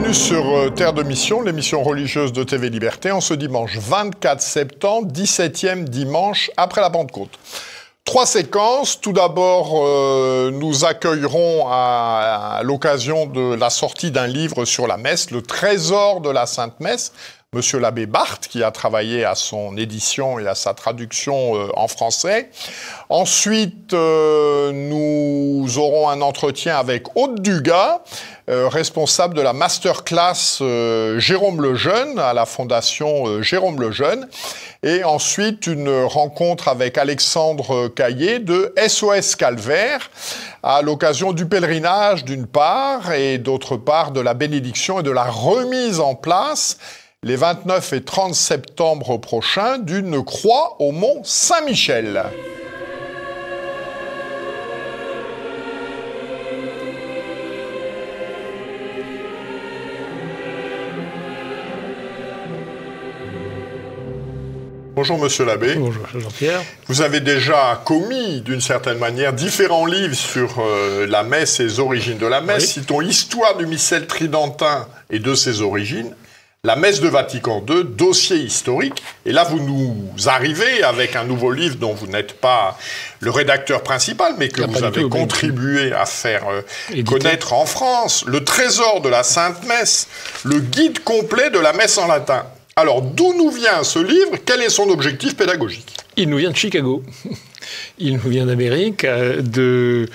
Bienvenue sur Terre de Mission, l'émission religieuse de TV Liberté, en ce dimanche 24 septembre, 17e dimanche après la Pentecôte. 3 séquences. Tout d'abord, nous accueillerons à l'occasion de la sortie d'un livre sur la messe, Le Trésor de la Sainte Messe, Monsieur l'abbé Barthes, qui a travaillé à son édition et à sa traduction en français. Ensuite, nous aurons un entretien avec Aude Dugas, responsable de la masterclass Jérôme Lejeune, à la fondation Jérôme Lejeune. Et ensuite, une rencontre avec Alexandre Caillé de SOS Calvaire, à l'occasion du pèlerinage d'une part, et d'autre part de la bénédiction et de la remise en place, les 29 et 30 septembre prochains, d'une croix au mont Saint-Michel. Bonjour Monsieur l'abbé. Bonjour Jean-Pierre. Vous avez déjà commis, d'une certaine manière, différents livres sur la messe et les origines de la messe. Oui. Citons Histoire du missel tridentin et de ses origines, la messe de Vatican II, dossier historique. Et là, vous nous arrivez avec un nouveau livre dont vous n'êtes pas le rédacteur principal, mais que vous avez contribué à faire connaître en France, Le Trésor de la Sainte Messe, le guide complet de la messe en latin. Alors, d'où nous vient ce livre? Quel est son objectif pédagogique? Il nous vient de Chicago. Il nous vient d'Amérique, d'une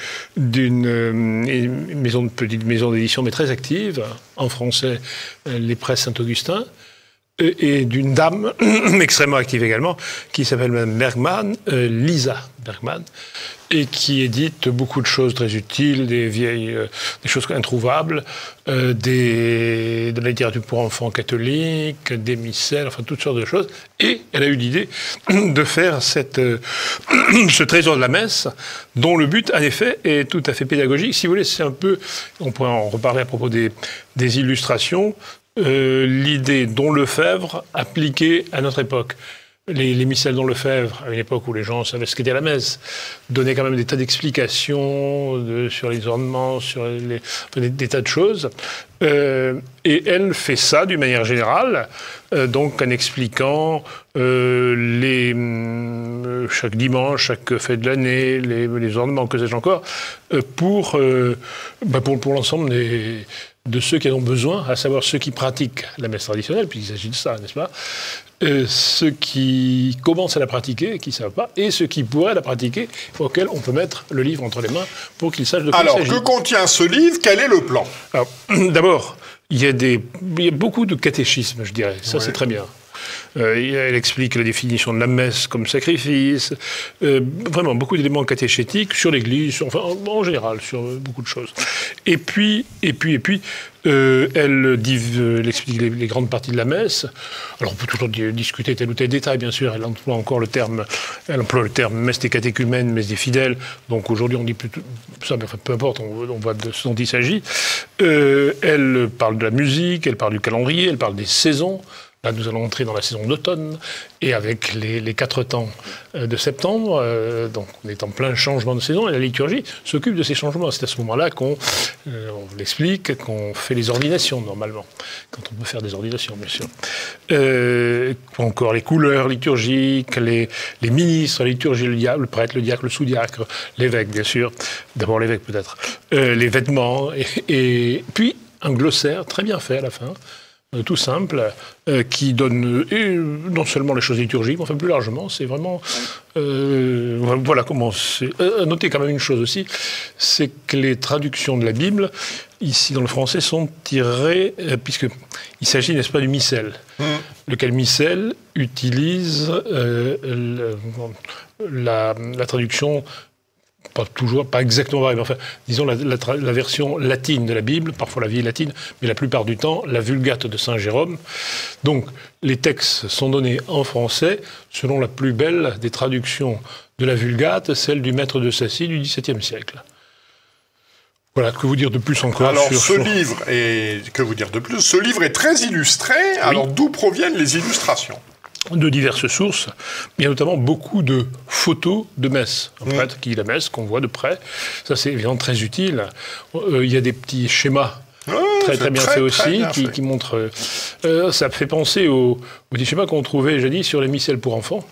petite maison d'édition, mais très active, en français, les presses Saint-Augustin, et d'une dame extrêmement active également, qui s'appelle Mme Bergman, Lisa Bergman, et qui édite beaucoup de choses très utiles, des choses introuvables, de la littérature pour enfants catholiques, des missels, enfin toutes sortes de choses. Et elle a eu l'idée de faire ce trésor de la messe, dont le but, en effet, est tout à fait pédagogique. Si vous voulez, c'est un peu, on pourrait en reparler à propos des illustrations, l'idée Don Lefebvre appliquée à notre époque. Les missels Don Lefebvre, à une époque où les gens savaient ce qu'était la messe, donnaient quand même des tas d'explications sur les ornements, sur des tas de choses. Et elle fait ça d'une manière générale, donc en expliquant chaque dimanche, chaque fête de l'année, les ornements, que sais-je encore, pour l'ensemble de ceux qui en ont besoin, à savoir ceux qui pratiquent la messe traditionnelle, puisqu'il s'agit de ça, n'est-ce pas ? Ceux qui commencent à la pratiquer, qui ne savent pas, et ceux qui pourraient la pratiquer, auxquels on peut mettre le livre entre les mains pour qu'ils sachent de quoi il s'agit. Alors, que contient ce livre? Quel est le plan? Alors, d'abord, il y a beaucoup de catéchisme, je dirais. Ça, c'est très bien. Elle explique la définition de la messe comme sacrifice, vraiment beaucoup d'éléments catéchétiques sur l'Église, en général, sur beaucoup de choses. Et puis, elle explique les grandes parties de la messe. Alors, on peut toujours discuter tel ou tel détail, bien sûr. Elle emploie le terme messe des catéchumènes, messe des fidèles. Donc aujourd'hui, on dit plutôt ça, mais enfin, peu importe, on voit de ce dont il s'agit. Elle parle de la musique, elle parle du calendrier, elle parle des saisons. Là, nous allons entrer dans la saison d'automne, et avec les 4 temps de septembre, donc on est en plein changement de saison, et la liturgie s'occupe de ces changements. C'est à ce moment-là qu'on vous l'explique, qu'on fait les ordinations, normalement, quand on peut faire des ordinations, bien sûr. Encore les couleurs liturgiques, les ministres, la liturgie, le prêtre, le diacre, le sous-diacre, l'évêque, bien sûr, d'abord l'évêque peut-être, les vêtements, et puis un glossaire très bien fait à la fin, tout simple, qui donne non seulement les choses liturgiques, mais enfin plus largement, c'est vraiment... voilà comment c'est... notez quand même une chose aussi, c'est que les traductions de la Bible, ici dans le français, sont tirées, puisqu'il s'agit, n'est-ce pas, du missel, lequel missel utilise la traduction... Pas exactement pareil, mais enfin, disons la version latine de la Bible, parfois la vieille latine, mais la plupart du temps, la Vulgate de Saint Jérôme. Donc, les textes sont donnés en français selon la plus belle des traductions de la Vulgate, celle du maître de Sacy du XVIIe siècle. Voilà, que vous dire de plus encore? Alors, ce livre est très illustré. Oui. Alors, d'où proviennent les illustrations? De diverses sources, mais il y a notamment beaucoup de photos de messe, un prêtre qui lit la messe, qu'on voit de près. Ça, c'est évidemment très utile. Il y a des petits schémas très bien fait aussi, qui montre... ça me fait penser aux schémas qu'on trouvait jadis sur les missels pour enfants,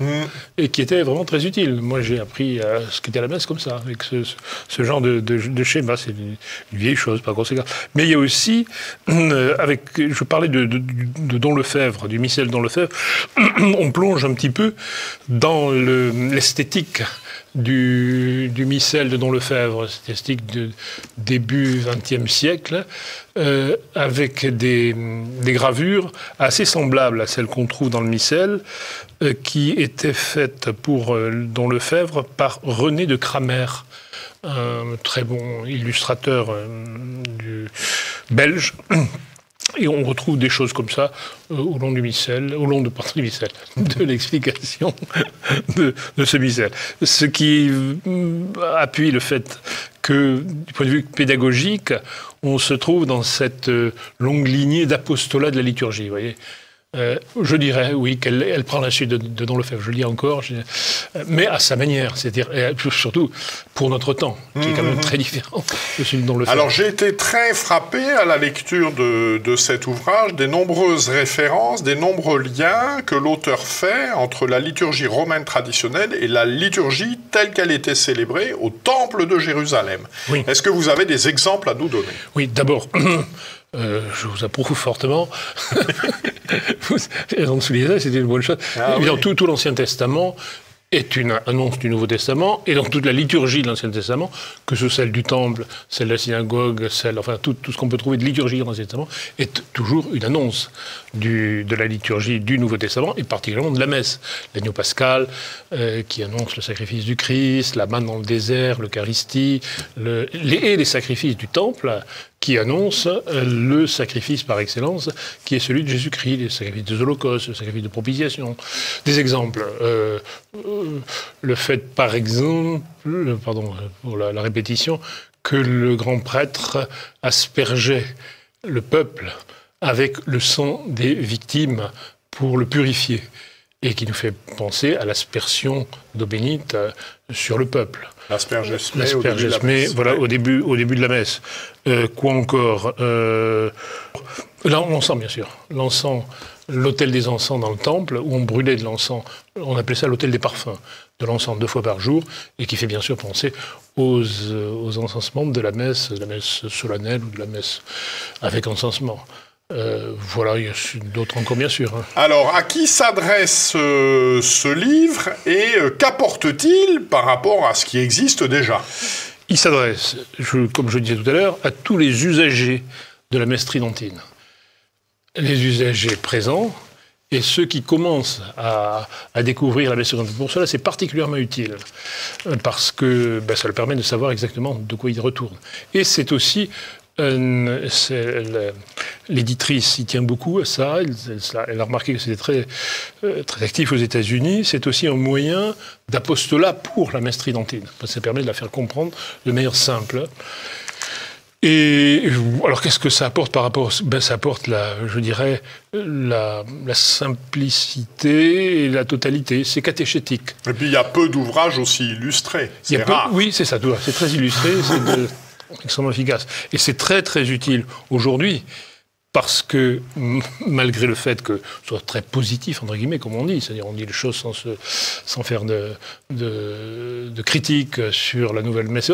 et qui étaient vraiment très utiles. Moi, j'ai appris ce qu'était la messe comme ça, avec ce genre de schéma. C'est une vieille chose, par conséquent. Mais il y a aussi, je parlais de Don Lefebvre, du missel Don Lefebvre, on plonge un petit peu dans l'esthétique du missel de Don Lefebvre, cette esthétique de début XXe siècle, avec des gravures assez semblables à celles qu'on trouve dans le missel, qui étaient faites pour Don Lefebvre par René de Cramer, un très bon illustrateur belge. Et on retrouve des choses comme ça au long du missel, de l'explication de ce missel. Ce qui appuie le fait que, du point de vue pédagogique, on se trouve dans cette longue lignée d'apostolat de la liturgie, vous voyez. Je dirais, oui, qu'elle prend la suite de Don Lefebvre, je le dis encore, mais à sa manière, c'est-à-dire surtout pour notre temps, qui est quand même très différent de celui de Don Lefebvre. Alors j'ai été très frappé à la lecture de cet ouvrage, des nombreuses références, des nombreux liens que l'auteur fait entre la liturgie romaine traditionnelle et la liturgie telle qu'elle était célébrée au Temple de Jérusalem. Oui. Est-ce que vous avez des exemples à nous donner? Oui, d'abord... je vous approuve fortement. Donc, c'était une bonne chose. Tout l'Ancien Testament est une annonce du Nouveau Testament, et dans toute la liturgie de l'Ancien Testament, que ce soit celle du Temple, celle de la synagogue, tout ce qu'on peut trouver de liturgie dans l'Ancien Testament, est toujours une annonce de la liturgie du Nouveau Testament, et particulièrement de la messe. L'agneau pascal, qui annonce le sacrifice du Christ, la manne dans le désert, l'Eucharistie, les sacrifices du Temple, qui annonce le sacrifice par excellence, qui est celui de Jésus-Christ, les sacrifices des holocaustes, le sacrifice de propitiation. Des exemples. Le fait, par exemple, pour la répétition, que le grand prêtre aspergeait le peuple avec le sang des victimes pour le purifier, et qui nous fait penser à l'aspersion d'eau bénite sur le peuple. L'aspergesmé, voilà, au début de la messe. Quoi encore l'encens, bien sûr. L'encens, l'autel des encens dans le temple, où on brûlait de l'encens. On appelait ça l'autel des parfums, de l'encens 2 fois par jour, et qui fait bien sûr penser aux encensements de la messe solennelle ou de la messe avec encensement. Voilà, il y a d'autres encore, bien sûr. Alors, à qui s'adresse ce livre et qu'apporte-t-il par rapport à ce qui existe déjà? Il s'adresse, comme je disais tout à l'heure, à tous les usagers de la messe tridentine. Les usagers présents et ceux qui commencent à découvrir la messe tridentine. Pour cela, c'est particulièrement utile, parce que ça leur permet de savoir exactement de quoi ils retournent. Et c'est aussi... L'éditrice y tient beaucoup à ça. Elle a remarqué que c'était très, très actif aux États-Unis. C'est aussi un moyen d'apostolat pour la messe tridentine. Ça permet de la faire comprendre de manière simple. Et alors, qu'est-ce que ça apporte par rapport... ça apporte, la simplicité et la totalité. C'est catéchétique. Et puis, il y a peu d'ouvrages aussi illustrés. C'est rare. Oui, c'est ça. C'est très illustré. C'est extrêmement efficace. Et c'est très, très utile aujourd'hui, parce que, malgré le fait que ce soit très positif, entre guillemets, comme on dit, c'est-à-dire on dit les choses sans faire de critique sur la nouvelle messe,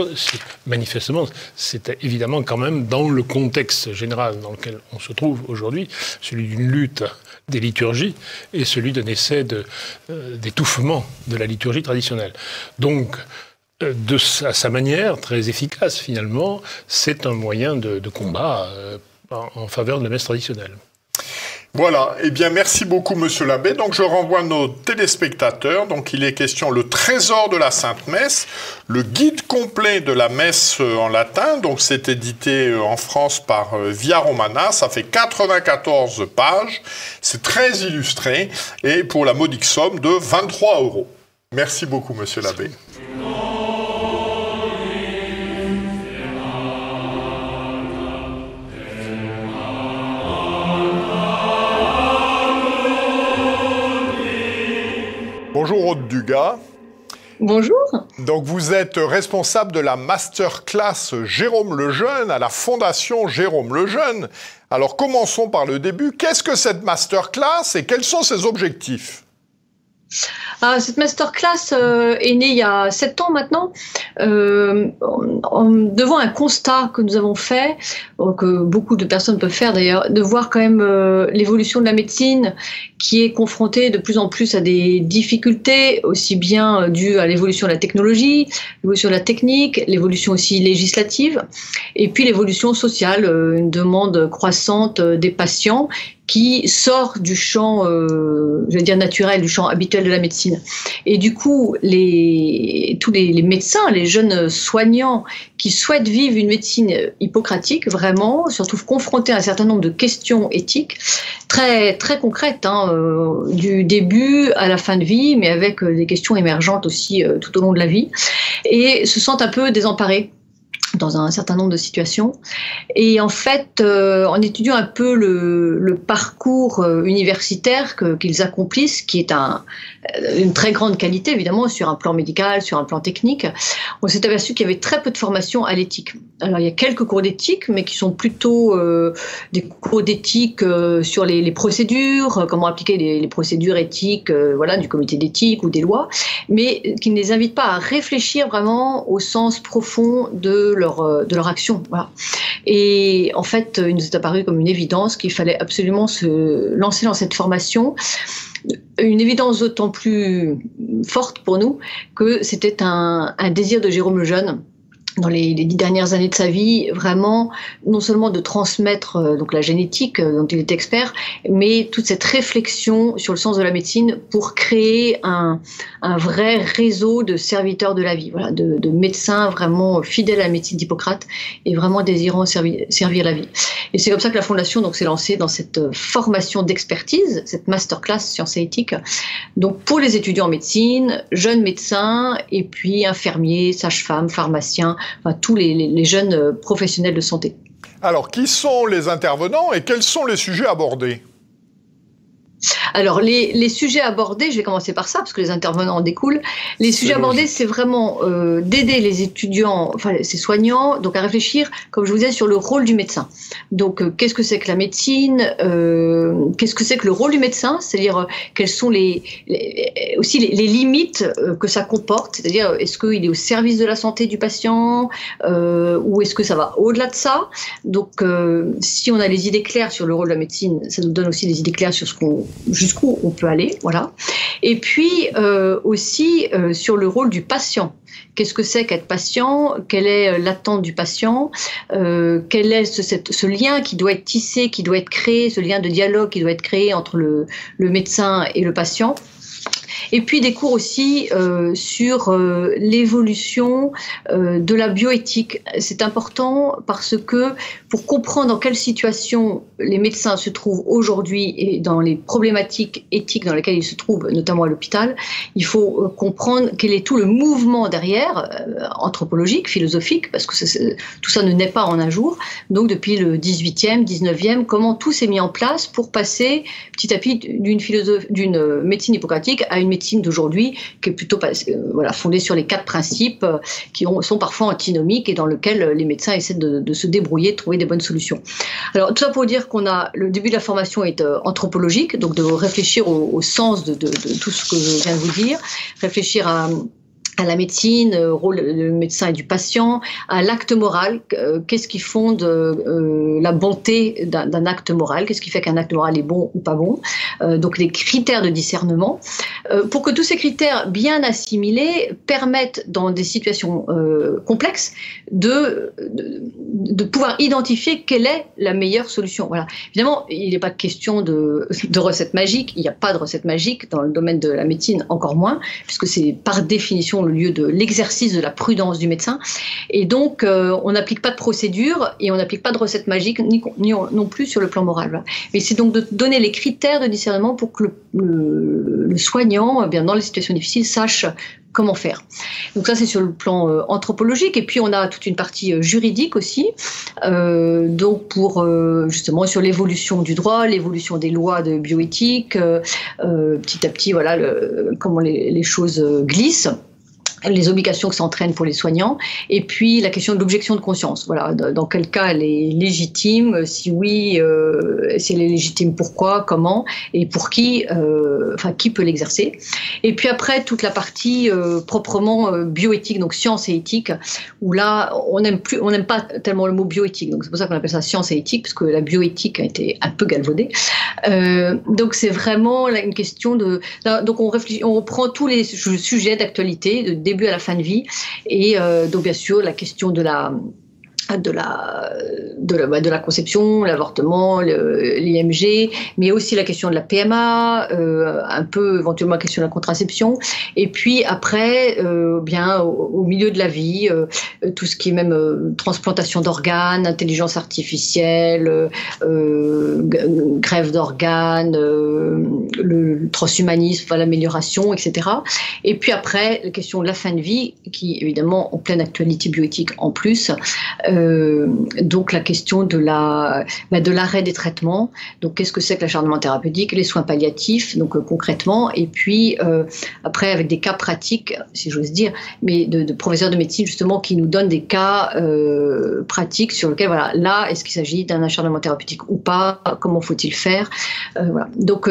manifestement, c'est évidemment quand même dans le contexte général dans lequel on se trouve aujourd'hui, celui d'une lutte des liturgies et celui d'un essai d'étouffement de la liturgie traditionnelle. Donc, à sa manière, très efficace finalement, c'est un moyen de combat en faveur de la messe traditionnelle. Voilà, eh bien merci beaucoup Monsieur l'abbé. Donc je renvoie nos téléspectateurs. Donc il est question le trésor de la Sainte Messe, le guide complet de la messe en latin. Donc c'est édité en France par Via Romana. Ça fait 94 pages. C'est très illustré et pour la modique somme de 23 €. Merci beaucoup Monsieur l'abbé. Bonjour Aude Dugas. Bonjour. Donc vous êtes responsable de la masterclass Jérôme Lejeune à la Fondation Jérôme Lejeune. Alors commençons par le début. Qu'est-ce que cette masterclass et quels sont ses objectifs ? Cette masterclass est née il y a 7 ans maintenant, devant un constat que nous avons fait, que beaucoup de personnes peuvent faire d'ailleurs, de voir quand même l'évolution de la médecine qui est confrontée de plus en plus à des difficultés, aussi bien dues à l'évolution de la technologie, l'évolution de la technique, l'évolution aussi législative, et puis l'évolution sociale, une demande croissante des patients qui sort du champ, je vais dire naturel, du champ habituel de la médecine. Et du coup, tous les médecins, les jeunes soignants qui souhaitent vivre une médecine hippocratique, vraiment, se retrouvent confrontés à un certain nombre de questions éthiques très, très concrètes, du début à la fin de vie, mais avec des questions émergentes aussi tout au long de la vie, et se sentent un peu désemparés dans un certain nombre de situations. Et en fait, en étudiant un peu le parcours universitaire qu'ils accomplissent, qui est une très grande qualité, évidemment, sur un plan médical, sur un plan technique, on s'est aperçu qu'il y avait très peu de formation à l'éthique. Alors, il y a quelques cours d'éthique, mais qui sont plutôt des cours d'éthique sur les procédures, comment appliquer les procédures éthiques du comité d'éthique ou des lois, mais qui ne les invitent pas à réfléchir vraiment au sens profond de leur action. Voilà. Et en fait, il nous est apparu comme une évidence qu'il fallait absolument se lancer dans cette formation. Une évidence d'autant plus forte pour nous que c'était un désir de Jérôme Lejeune, dans les 10 dernières années de sa vie, vraiment, non seulement de transmettre donc la génétique dont il est expert, mais toute cette réflexion sur le sens de la médecine pour créer un vrai réseau de serviteurs de la vie, voilà, de médecins vraiment fidèles à la médecine d'Hippocrate et vraiment désirant servir la vie. Et c'est comme ça que la Fondation donc s'est lancée dans cette formation d'expertise, cette masterclass sciences et éthique, donc pour les étudiants en médecine, jeunes médecins et puis infirmiers, sages-femmes, pharmaciens, enfin, tous les jeunes professionnels de santé. Alors, qui sont les intervenants et quels sont les sujets abordés ? Alors, les sujets abordés, je vais commencer par ça, parce que les intervenants en découlent. Les sujets abordés, c'est vraiment d'aider les étudiants, enfin, ces soignants, donc à réfléchir, comme je vous disais, sur le rôle du médecin. Donc, qu'est-ce que c'est que la médecine ? Qu'est-ce que c'est que le rôle du médecin ? C'est-à-dire, quelles sont aussi les limites que ça comporte ? C'est-à-dire, est-ce qu'il est au service de la santé du patient ou est-ce que ça va au-delà de ça ? Donc, si on a les idées claires sur le rôle de la médecine, ça nous donne aussi des idées claires sur jusqu'où on peut aller, voilà. Et puis aussi sur le rôle du patient. Qu'est-ce que c'est qu'être patient ? Quelle est l'attente du patient ? Quel est ce lien qui doit être tissé, qui doit être créé, ce lien de dialogue qui doit être créé entre le médecin et le patient ? Et puis des cours aussi sur l'évolution de la bioéthique. C'est important parce que pour comprendre dans quelle situation les médecins se trouvent aujourd'hui et dans les problématiques éthiques dans lesquelles ils se trouvent, notamment à l'hôpital, il faut comprendre quel est tout le mouvement derrière, anthropologique, philosophique, parce que tout ça ne naît pas en un jour. Donc depuis le 18e, 19e, comment tout s'est mis en place pour passer petit à petit d'une médecine hippocratique à une médecine d'aujourd'hui qui est plutôt fondée sur les 4 principes qui sont parfois antinomiques et dans lesquels les médecins essaient de se débrouiller, de trouver des bonnes solutions. Alors tout ça pour dire qu'on a le début de la formation est anthropologique, donc de réfléchir au sens de tout ce que je viens de vous dire, réfléchir à la médecine, au rôle du médecin et du patient, à l'acte moral, qu'est-ce qui fonde la bonté d'un acte moral, qu'est-ce qui fait qu'un acte moral est bon ou pas bon, donc les critères de discernement, pour que tous ces critères bien assimilés permettent dans des situations complexes de pouvoir identifier quelle est la meilleure solution. Voilà. Évidemment, il n'est pas question de recette magique, il n'y a pas de recette magique dans le domaine de la médecine, encore moins, puisque c'est par définition le lieu de l'exercice de la prudence du médecin. Et donc, on n'applique pas de procédure et on n'applique pas de recette magique, ni non plus sur le plan moral. Voilà. Mais c'est donc de donner les critères de discernement pour que le soignant, eh bien, dans les situations difficiles, sache comment faire. Donc ça, c'est sur le plan anthropologique. Et puis, on a toute une partie juridique aussi, donc pour justement sur l'évolution du droit, l'évolution des lois de bioéthique, petit à petit, voilà, comment les choses glissent. les obligations que ça entraîne pour les soignants, et puis la question de l'objection de conscience. Voilà, dans quel cas elle est légitime, si oui, si elle est légitime, pourquoi, comment, et pour qui, qui peut l'exercer. Et puis après, toute la partie proprement bioéthique, donc science et éthique, où là, on n'aime pas tellement le mot bioéthique, donc c'est pour ça qu'on appelle ça science et éthique, parce que la bioéthique a été un peu galvaudée. Donc c'est vraiment là, une question de... Donc on reprend tous les sujets d'actualité, de début à la fin de vie, et donc bien sûr la question de la conception, l'avortement, l'IMG, mais aussi la question de la PMA, un peu éventuellement la question de la contraception, et puis après, bien au milieu de la vie, tout ce qui est même transplantation d'organes, intelligence artificielle, greffe d'organes, le transhumanisme, l'amélioration, etc. Et puis après, la question de la fin de vie, qui évidemment en pleine actualité bioéthique en plus. Donc la question de l'arrêt des traitements. Donc qu'est-ce que c'est que l'acharnement thérapeutique, les soins palliatifs, donc concrètement, et puis après avec des cas pratiques, si j'ose dire, mais de professeurs de médecine justement qui nous donnent des cas pratiques sur lesquels voilà, là est-ce qu'il s'agit d'un acharnement thérapeutique ou pas, comment faut-il faire, voilà. Donc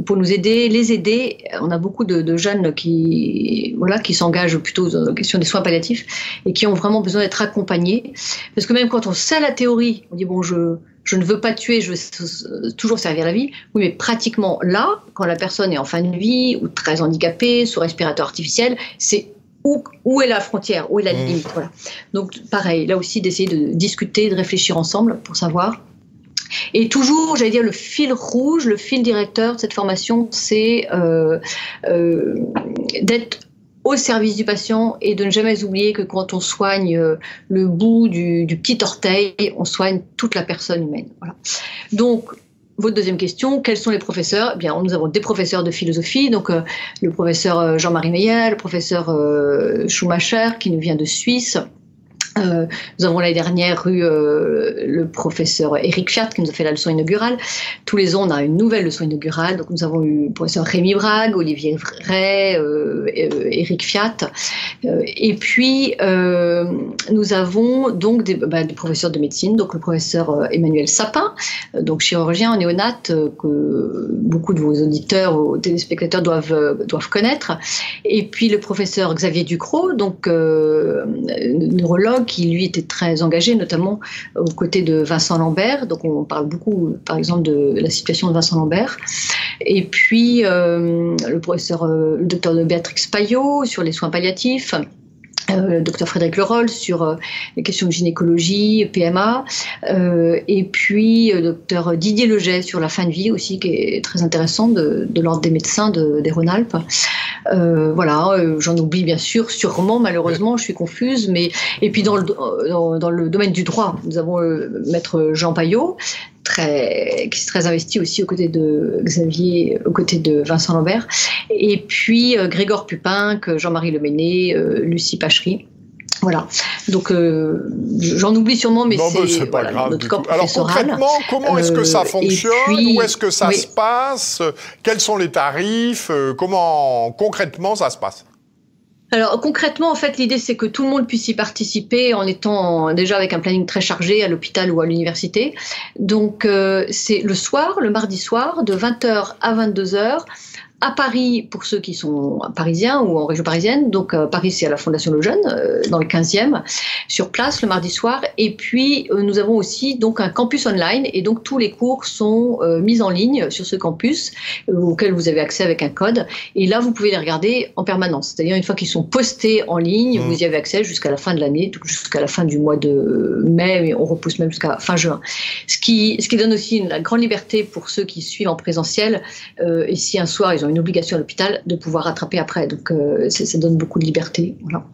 pour nous aider, on a beaucoup de jeunes qui s'engagent plutôt dans la question des soins palliatifs et qui ont vraiment besoin d'être accompagnés. Parce que même quand on sait la théorie, on dit bon, je ne veux pas tuer, je veux toujours servir la vie. Oui, mais pratiquement là, quand la personne est en fin de vie ou très handicapée, sous respirateur artificiel, c'est où est la frontière, où est la limite. Voilà. Donc pareil, là aussi d'essayer de discuter, de réfléchir ensemble pour savoir. Et toujours, j'allais dire, le fil rouge, le fil directeur de cette formation, c'est d'être au service du patient et de ne jamais oublier que quand on soigne le bout du petit orteil, on soigne toute la personne humaine. Voilà. Donc, votre deuxième question, quels sont les professeurs ? Eh bien, nous avons des professeurs de philosophie, donc le professeur Jean-Marie Meillet, le professeur Schumacher, qui nous vient de Suisse. Nous avons l'année dernière eu le professeur Éric Fiat qui nous a fait la leçon inaugurale. Tous les ans, on a une nouvelle leçon inaugurale. Donc, nous avons eu le professeur Rémi Brague, Olivier Ray, Éric Fiat. Et puis, nous avons donc des professeurs de médecine. Donc, le professeur Emmanuel Sapin, donc chirurgien en néonate, que beaucoup de vos auditeurs ou téléspectateurs doivent connaître. Et puis, le professeur Xavier Ducrot, donc neurologue, qui lui était très engagé, notamment aux côtés de Vincent Lambert. Donc on parle beaucoup, par exemple, de la situation de Vincent Lambert. Et puis le docteur Béatrix Payot sur les soins palliatifs. Le docteur Frédéric Leroll sur les questions de gynécologie, PMA, et puis le docteur Didier Leget sur la fin de vie aussi, qui est très intéressant, de l'ordre des médecins des Rhône-Alpes. Voilà, j'en oublie bien sûr, sûrement, malheureusement, je suis confuse, mais et puis dans le domaine du droit, nous avons maître Jean Payot, qui s'est très investi aussi aux côtés de Xavier, aux côtés de Vincent Lambert, et puis Grégoire Pupin, Jean-Marie Leméné, Lucie Pachery. Voilà. Donc j'en oublie sûrement, mais c'est pas grave notre corps professoral. Alors concrètement, comment est-ce que ça fonctionne ? Où est-ce que ça se passe ? Quels sont les tarifs ? Comment concrètement ça se passe ? Alors concrètement, en fait, l'idée c'est que tout le monde puisse y participer en étant déjà avec un planning très chargé à l'hôpital ou à l'université. Donc c'est le mardi soir, de 20h à 22h. À Paris, pour ceux qui sont parisiens ou en région parisienne, donc Paris c'est à la Fondation Le Jeune, dans le 15e, sur place le mardi soir. Et puis nous avons aussi donc un campus online, et donc tous les cours sont mis en ligne sur ce campus, auquel vous avez accès avec un code. Et là vous pouvez les regarder en permanence, c'est-à-dire une fois qu'ils sont postés en ligne, vous y avez accès jusqu'à la fin de l'année, jusqu'à la fin du mois de mai, mais on repousse même jusqu'à fin juin. Ce qui donne aussi une grande liberté pour ceux qui suivent en présentiel, et si un soir ils ont une obligation à l'hôpital, de pouvoir rattraper après. Donc ça donne beaucoup de liberté. Voilà.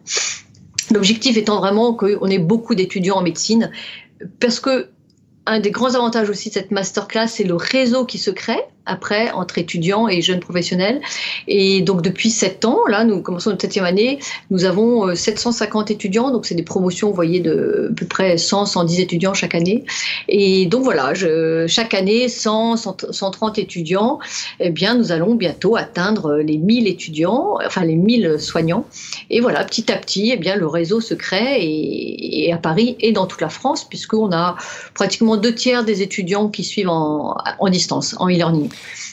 L'objectif étant vraiment qu'on ait beaucoup d'étudiants en médecine, parce que un des grands avantages aussi de cette masterclass, c'est le réseau qui se crée. après, entre étudiants et jeunes professionnels. Et donc, depuis 7 ans, là, nous commençons notre 7e année, nous avons 750 étudiants. Donc, c'est des promotions, vous voyez, de à peu près 100, 110 étudiants chaque année. Et donc, voilà, chaque année, 100, 130 étudiants. Eh bien, nous allons bientôt atteindre les 1000 étudiants, enfin, les 1000 soignants. Et voilà, petit à petit, eh bien, le réseau se crée et à Paris et dans toute la France, puisqu'on a pratiquement 2/3 des étudiants qui suivent en distance, en e-learning.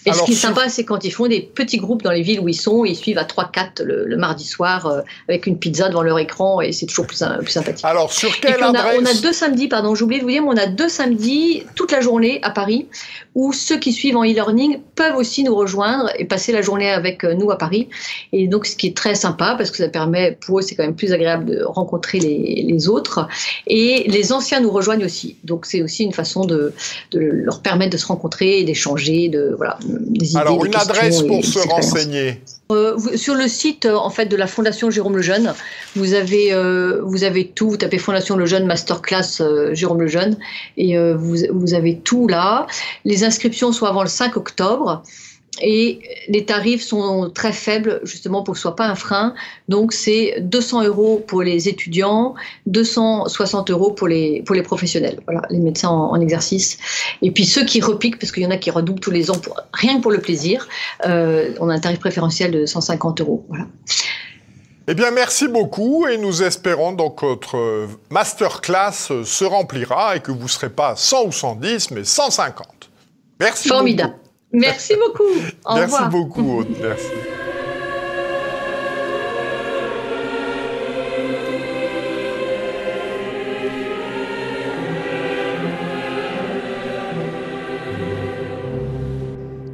Et alors, ce qui est sympa, c'est quand ils font des petits groupes dans les villes où ils sont, ils suivent à 3-4 le mardi soir avec une pizza devant leur écran et c'est toujours plus sympathique. Alors, sur quelle adresse ? On a 2 samedis, pardon, j'ai oublié de vous dire, mais on a 2 samedis toute la journée à Paris où ceux qui suivent en e-learning peuvent aussi nous rejoindre et passer la journée avec nous à Paris. Et donc, ce qui est très sympa parce que ça permet, pour eux, c'est quand même plus agréable de rencontrer les autres. Et les anciens nous rejoignent aussi. Donc, c'est aussi une façon de leur permettre de se rencontrer, d'échanger, voilà. Alors, une adresse pour se renseigner. Sur le site en fait de la Fondation Jérôme Lejeune, vous avez tout. Vous tapez Fondation Lejeune Masterclass Jérôme Lejeune et vous avez tout là. Les inscriptions sont avant le 5 octobre. Et les tarifs sont très faibles, justement, pour que ce ne soit pas un frein. Donc, c'est 200 € pour les étudiants, 260 € pour les professionnels, voilà, les médecins en exercice. Et puis, ceux qui repiquent, parce qu'il y en a qui redoublent tous les ans, rien que pour le plaisir, on a un tarif préférentiel de 150 €. Voilà. Eh bien, merci beaucoup et nous espérons donc que votre masterclass se remplira et que vous ne serez pas 100 ou 110, mais 150. Merci. Formidable. Beaucoup. Merci beaucoup. Au revoir. Merci beaucoup, Aude. Merci.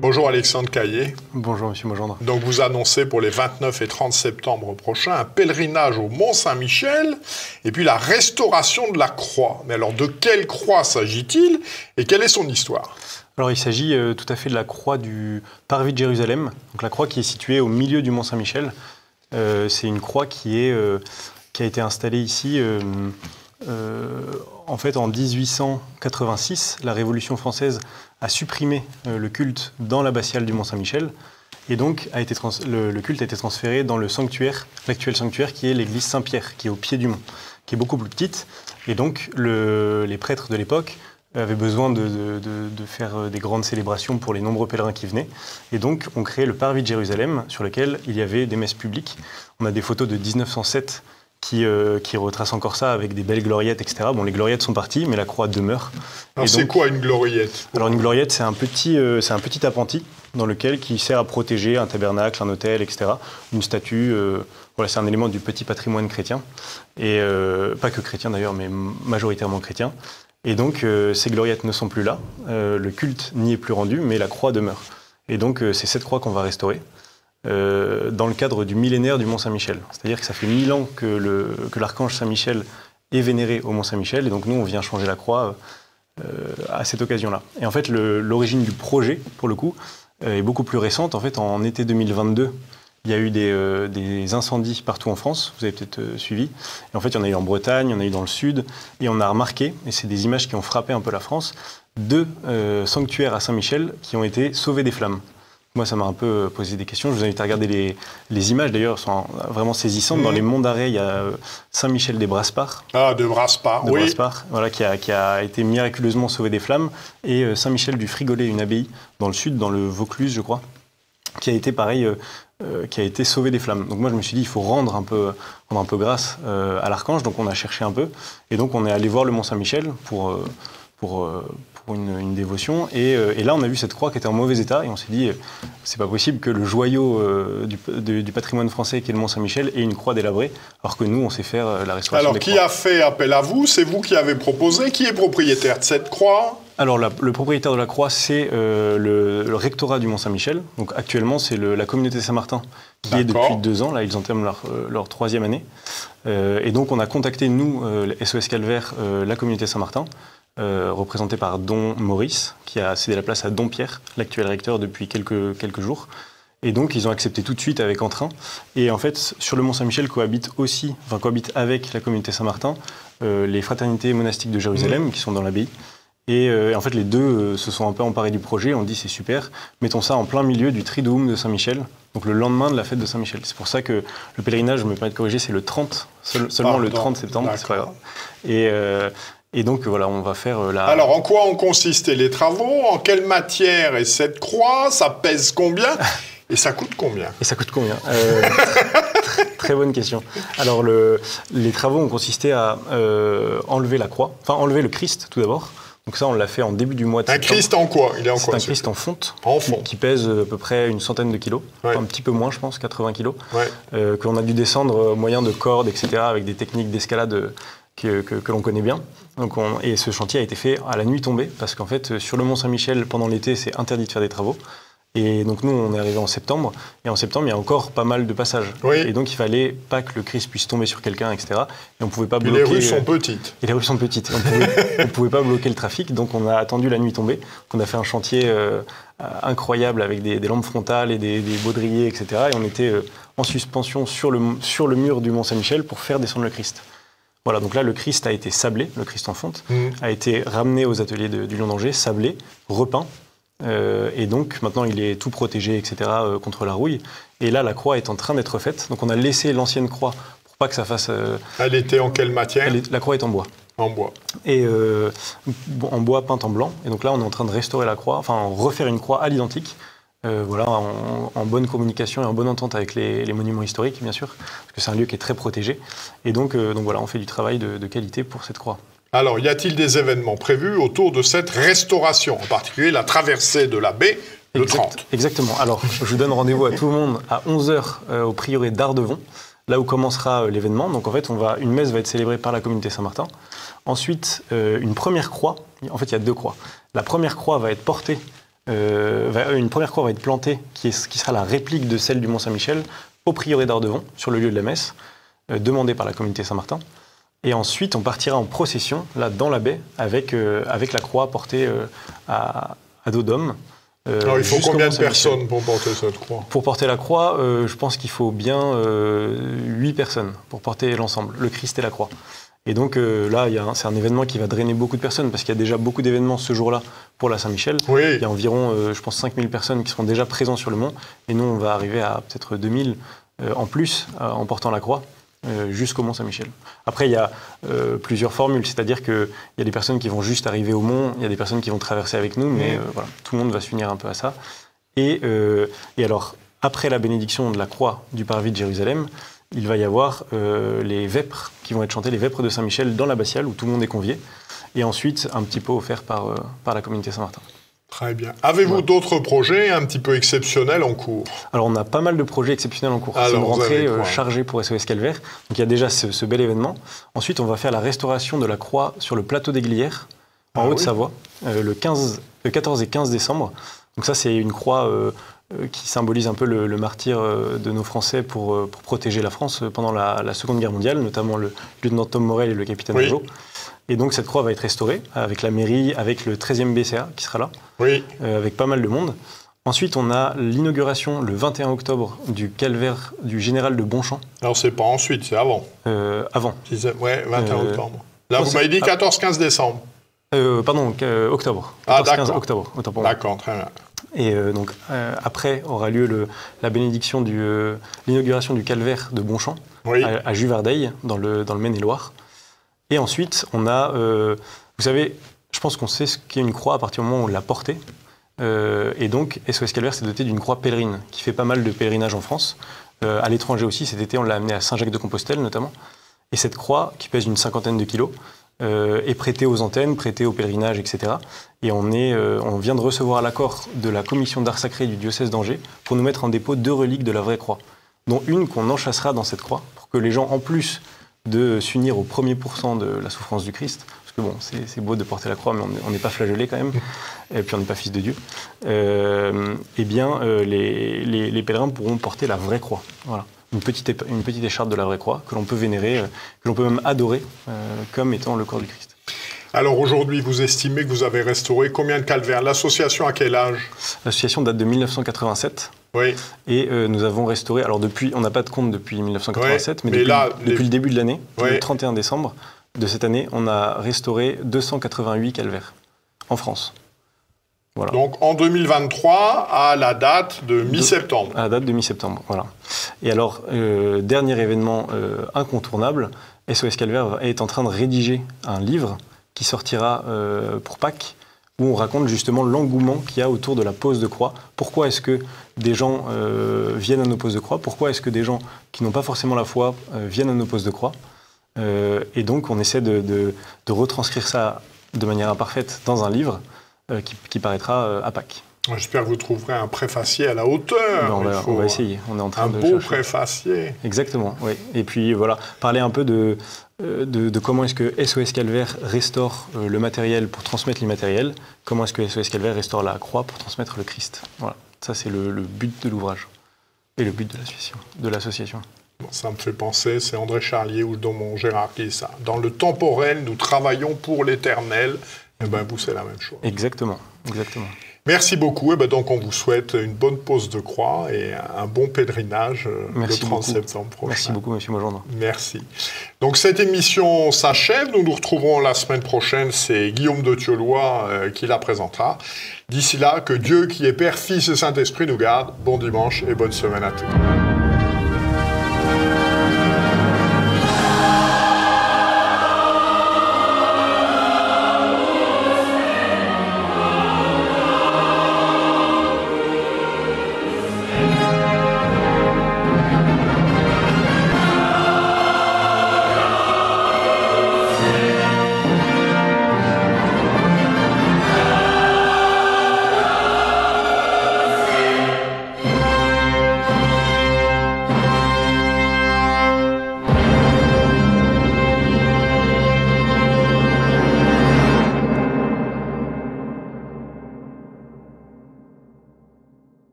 Bonjour Alexandre Caillé. Bonjour Monsieur Mogendre. Donc vous annoncez pour les 29 et 30 septembre prochains un pèlerinage au Mont-Saint-Michel et puis la restauration de la croix. Mais alors de quelle croix s'agit-il et quelle est son histoire ? Alors il s'agit tout à fait de la croix du Parvis de Jérusalem, donc la croix qui est située au milieu du Mont-Saint-Michel. C'est une croix qui a été installée ici en fait en 1886. La Révolution française a supprimé le culte dans l'abbatiale du Mont-Saint-Michel et donc le culte a été transféré dans le sanctuaire, l'actuel sanctuaire qui est l'église Saint-Pierre, qui est au pied du mont, qui est beaucoup plus petite. Et donc les prêtres de l'époque avaient besoin de faire des grandes célébrations pour les nombreux pèlerins qui venaient. Et donc, on crée le Parvis de Jérusalem, sur lequel il y avait des messes publiques. On a des photos de 1907 qui retracent encore ça, avec des belles gloriettes, etc. Bon, les gloriettes sont parties, mais la croix demeure. Alors, c'est quoi une gloriette ? Alors, une gloriette, c'est un petit appentis qui sert à protéger un tabernacle, un autel, etc. Une statue, voilà, c'est un élément du petit patrimoine chrétien. Et pas que chrétien d'ailleurs, mais majoritairement chrétien. Et donc, ces gloriettes ne sont plus là, le culte n'y est plus rendu, mais la croix demeure. Et donc, c'est cette croix qu'on va restaurer dans le cadre du millénaire du Mont-Saint-Michel. C'est-à-dire que ça fait 1000 ans que l'archange Saint-Michel est vénéré au Mont-Saint-Michel, et donc nous, on vient changer la croix à cette occasion-là. Et en fait, l'origine du projet, pour le coup, est beaucoup plus récente. En fait, en été 2022, il y a eu des incendies partout en France, vous avez peut-être suivi. Et en fait, il y en a eu en Bretagne, il y en a eu dans le sud. Et on a remarqué, et c'est des images qui ont frappé un peu la France, 2 sanctuaires à Saint-Michel qui ont été sauvés des flammes. Moi, ça m'a un peu posé des questions. Je vous invite à regarder les images, d'ailleurs, sont vraiment saisissantes. Dans les monts d'Arrée, il y a Saint-Michel des Brasparts. Ah, de Brasparts, oui. Brasparts, voilà, qui a été miraculeusement sauvé des flammes. Et Saint-Michel du Frigolet, une abbaye dans le sud, dans le Vaucluse, je crois, qui a été pareil, qui a été sauvé des flammes. Donc moi, je me suis dit, il faut rendre un peu grâce à l'archange. Donc on a cherché un peu. Et donc on est allé voir le Mont-Saint-Michel pour une dévotion. Et là, on a vu cette croix qui était en mauvais état. Et on s'est dit, c'est pas possible que le joyau du patrimoine français, qui est le Mont-Saint-Michel, ait une croix délabrée, alors que nous, on sait faire la restauration des croix. Alors, qui a fait appel à vous ? C'est vous qui avez proposé ? Qui est propriétaire de cette croix ? Alors, le propriétaire de la croix, c'est le rectorat du Mont-Saint-Michel. Donc, actuellement, c'est la communauté Saint-Martin qui est depuis 2 ans. Là, ils entament leur 3e année. Et donc, on a contacté, nous, SOS Calvaire, la communauté Saint-Martin, représentée par Don Maurice, qui a cédé la place à Don Pierre, l'actuel recteur, depuis quelques jours. Et donc, ils ont accepté tout de suite avec entrain. Et en fait, sur le Mont-Saint-Michel cohabitent avec la communauté Saint-Martin les fraternités monastiques de Jérusalem, qui sont dans l'abbaye. Et en fait, les deux se sont un peu emparés du projet. On dit c'est super, mettons ça en plein milieu du Triduum de Saint-Michel, donc le lendemain de la fête de Saint-Michel. C'est pour ça que le pèlerinage, je me permets de corriger, c'est le 30, seulement le 30 septembre. C'est pas grave. Et donc voilà, on va faire la... Alors, en quoi ont consisté les travaux? En quelle matière est cette croix? Ça pèse combien? Et ça coûte combien? Très bonne question. Alors, les travaux ont consisté à enlever la croix, enfin enlever le Christ tout d'abord. Donc ça, on l'a fait en début du mois de septembre. Un Christ en quoi? Il est en quoi? C'est un Christ en fonte, qui pèse à peu près une centaine de kilos, ouais. Un petit peu moins, je pense, 80 kilos, ouais. Que l'on a dû descendre au moyen de cordes, etc., avec des techniques d'escalade que l'on connaît bien. Donc et ce chantier a été fait à la nuit tombée, parce qu'en fait, sur le Mont Saint-Michel, pendant l'été, c'est interdit de faire des travaux. Et donc nous, on est arrivé en septembre, et en septembre, il y a encore pas mal de passages. Oui. Et donc il fallait pas que le Christ puisse tomber sur quelqu'un, etc. Et on pouvait pas bloquer... Et les rues sont petites. Et les rues sont petites. On pouvait pas bloquer le trafic, donc on a attendu la nuit tombée. On a fait un chantier incroyable avec des lampes frontales et des baudriers, etc. Et on était en suspension sur le mur du Mont Saint-Michel pour faire descendre le Christ. Voilà, donc là, le Christ a été sablé, le Christ en fonte, a été ramené aux ateliers du Lion d'Angers, sablé, repeint. Et donc maintenant il est tout protégé, etc., contre la rouille. Et là la croix est en train d'être faite. Donc on a laissé l'ancienne croix pour pas que ça fasse... Elle était en quelle matière? La croix est en bois. En bois. Et en bois peint en blanc. Et donc là on est en train de restaurer la croix, enfin refaire une croix à l'identique. Voilà, en bonne communication et en bonne entente avec les monuments historiques, bien sûr, parce que c'est un lieu qui est très protégé. Et donc voilà, on fait du travail de qualité pour cette croix. Alors, y a-t-il des événements prévus autour de cette restauration, en particulier la traversée de la baie le 30? Exactement. Alors, je vous donne rendez-vous à tout le monde à 11h au prieuré d'Ardevon, là où commencera l'événement. Donc, en fait, une messe va être célébrée par la communauté Saint-Martin. Ensuite, une première croix. En fait, il y a deux croix. La première croix va être portée, une première croix va être plantée, qui sera la réplique de celle du Mont Saint-Michel, au prieuré d'Ardevon, sur le lieu de la messe, demandée par la communauté Saint-Martin. Et ensuite, on partira en procession, là, dans la baie, avec la croix portée à dos d'homme. Alors, il faut combien de personnes pour porter cette croix? Pour porter la croix, je pense qu'il faut bien 8 personnes pour porter l'ensemble, le Christ et la croix. Et donc là, c'est un événement qui va drainer beaucoup de personnes, parce qu'il y a déjà beaucoup d'événements ce jour-là pour la Saint-Michel. Oui. Il y a environ, je pense, 5000 personnes qui seront déjà présentes sur le mont. Et nous, on va arriver à peut-être 2000 en plus en portant la croix. Jusqu'au Mont Saint-Michel. Après, il y a plusieurs formules, c'est-à-dire qu'il y a des personnes qui vont juste arriver au mont, il y a des personnes qui vont traverser avec nous, mais voilà, tout le monde va s'unir un peu à ça. Et alors, après la bénédiction de la croix du parvis de Jérusalem, il va y avoir les vêpres qui vont être chantées, les vêpres de Saint-Michel dans l'abbatiale, où tout le monde est convié, et ensuite un petit pot offert par la communauté Saint-Martin. Très bien. Avez-vous d'autres projets un petit peu exceptionnels en cours? Alors, on a pas mal de projets exceptionnels en cours. C'est une rentrée chargée pour SOS Calvaire. Donc, il y a déjà ce bel événement. Ensuite, on va faire la restauration de la croix sur le plateau des Glières, en Haute-Savoie, le 14 et 15 décembre. Donc ça, c'est une croix qui symbolise un peu le martyre de nos Français pour protéger la France pendant la Seconde Guerre mondiale, notamment le lieutenant Tom Morel et le capitaine Rougeau. Et donc cette croix va être restaurée avec la mairie, avec le 13e BCA qui sera là, avec pas mal de monde. Ensuite, on a l'inauguration le 21 octobre du calvaire du général de Bonchamp. Alors c'est pas ensuite, c'est avant. Avant. Ouais, 21 octobre. Là, vous m'avez dit 14-15 décembre. Pardon, octobre. 14-15 octobre. D'accord, très bien. Et donc après aura lieu la bénédiction l'inauguration du calvaire de Bonchamp à Juvardeil, dans le Maine-et-Loire. Et ensuite, on a, vous savez, je pense qu'on sait ce qu'est une croix à partir du moment où on l'a portée. Et donc, SOS Calvaire s'est doté d'une croix pèlerine qui fait pas mal de pèlerinages en France. À l'étranger aussi, cet été, on l'a amenée à Saint-Jacques-de-Compostelle notamment. Et cette croix, qui pèse une cinquantaine de kilos, est prêtée aux antennes, prêtée aux pèlerinages, etc. Et on vient de recevoir l'accord de la commission d'art sacré du diocèse d'Angers pour nous mettre en dépôt 2 reliques de la vraie croix, dont une qu'on enchâssera dans cette croix, pour que les gens, en plus de s'unir au premier pourcent de la souffrance du Christ, parce que bon, c'est beau de porter la croix, mais on n'est pas flagellé quand même, et puis on n'est pas fils de Dieu, eh bien, les pèlerins pourront porter la vraie croix. Voilà. Une petite écharpe de la vraie croix, que l'on peut vénérer, que l'on peut même adorer, comme étant le corps du Christ. Alors aujourd'hui, vous estimez que vous avez restauré combien de calvaires? L'association à quel âge? L'association date de 1987. Oui. Et nous avons restauré, alors on n'a pas de compte depuis 1987, mais depuis le début de l'année, le 31 décembre de cette année, on a restauré 288 calvaires. en France. Voilà. Donc en 2023, à la date de mi-septembre. À la date de mi-septembre, voilà. Et alors, dernier événement incontournable, SOS Calvaire est en train de rédiger un livre qui sortira pour Pâques, où on raconte justement l'engouement qu'il y a autour de la pose de croix. Pourquoi est-ce que des gens viennent à nos poses de croix? Pourquoi est-ce que des gens qui n'ont pas forcément la foi viennent à nos poses de croix? Et donc, on essaie de retranscrire ça de manière imparfaite dans un livre qui paraîtra à Pâques. J'espère que vous trouverez un préfacier à la hauteur. On va essayer. On est en train un de beau chercher. préfacier. Exactement, oui. Et puis voilà, parler un peu de comment est-ce que SOS Calvaire restaure le matériel pour transmettre l'immatériel, comment est-ce que SOS Calvaire restaure la croix pour transmettre le Christ. Voilà, ça c'est le but de l'ouvrage et le but de l'association. Bon, ça me fait penser, c'est André Charlier ou Domon Gérard qui dit ça. Dans le temporel, nous travaillons pour l'éternel. Et ben vous, c'est la même chose. Exactement, exactement. Merci beaucoup. Et ben donc, on vous souhaite une bonne pose de croix et un bon pèlerinage le 30 septembre prochain. Merci beaucoup, monsieur Mogendre. Merci. Donc, cette émission s'achève. Nous nous retrouverons la semaine prochaine. C'est Guillaume de Thieulois qui la présentera. D'ici là, que Dieu, qui est Père, Fils et Saint-Esprit, nous garde. Bon dimanche et bonne semaine à tous.